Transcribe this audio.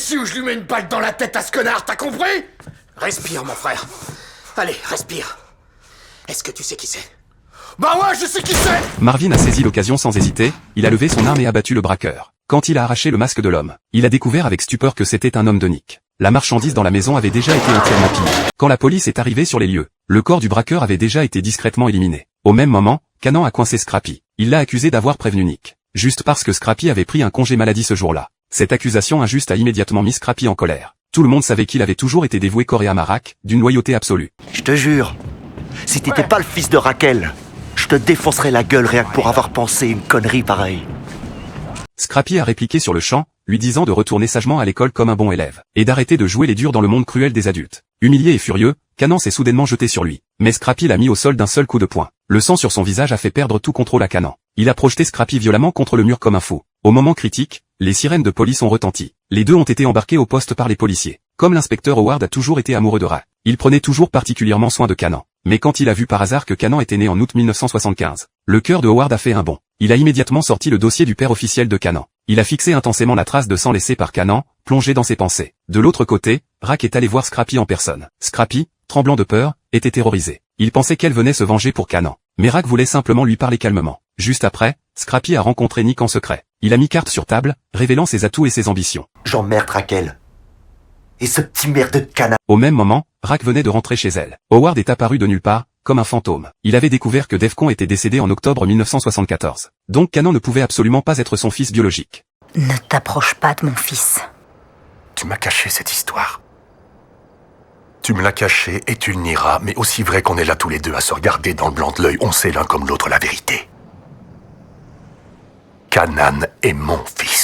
ici ou je lui mets une balle dans la tête à ce connard, t'as compris? Respire, mon frère. Allez, respire. Est-ce que tu sais qui c'est? Bah ouais, je sais qui c'est! Marvin a saisi l'occasion sans hésiter, il a levé son arme et abattu le braqueur. Quand il a arraché le masque de l'homme, il a découvert avec stupeur que c'était un homme de Nick. La marchandise dans la maison avait déjà été entièrement pillée. Quand la police est arrivée sur les lieux, le corps du braqueur avait déjà été discrètement éliminé. Au même moment, Cannon a coincé Scrappy. Il l'a accusé d'avoir prévenu Nick. Juste parce que Scrappy avait pris un congé maladie ce jour-là. Cette accusation injuste a immédiatement mis Scrappy en colère. Tout le monde savait qu'il avait toujours été dévoué corps et âme à Rack, d'une loyauté absolue. Je te jure, si t'étais pas le fils de Raquel, je te défoncerais la gueule rien que pour avoir pensé une connerie pareille. Scrappy a répliqué sur le champ, lui disant de retourner sagement à l'école comme un bon élève, et d'arrêter de jouer les durs dans le monde cruel des adultes. Humilié et furieux, Cannon s'est soudainement jeté sur lui, mais Scrappy l'a mis au sol d'un seul coup de poing. Le sang sur son visage a fait perdre tout contrôle à Cannon. Il a projeté Scrappy violemment contre le mur comme un fou. Au moment critique, les sirènes de police ont retenti. Les deux ont été embarqués au poste par les policiers. Comme l'inspecteur Howard a toujours été amoureux de Rack, il prenait toujours particulièrement soin de Cannon. Mais quand il a vu par hasard que Cannon était né en août 1975, le cœur de Howard a fait un bond. Il a immédiatement sorti le dossier du père officiel de Cannon. Il a fixé intensément la trace de sang laissée par Cannon, plongé dans ses pensées. De l'autre côté, Rack est allé voir Scrappy en personne. Scrappy, tremblant de peur, était terrorisé. Il pensait qu'elle venait se venger pour Cannon. Mais Rack voulait simplement lui parler calmement. Juste après, Scrappy a rencontré Nick en secret. Il a mis carte sur table, révélant ses atouts et ses ambitions. J'emmerde Raquel. Et ce petit merde de canard. Au même moment, Rack venait de rentrer chez elle. Howard est apparu de nulle part, comme un fantôme. Il avait découvert que Defcon était décédé en octobre 1974. Donc Cannon ne pouvait absolument pas être son fils biologique. Ne t'approche pas de mon fils. Tu m'as caché cette histoire. Tu me l'as cachée et tu le nieras, mais aussi vrai qu'on est là tous les deux à se regarder dans le blanc de l'œil, on sait l'un comme l'autre la vérité. Kanan est mon fils.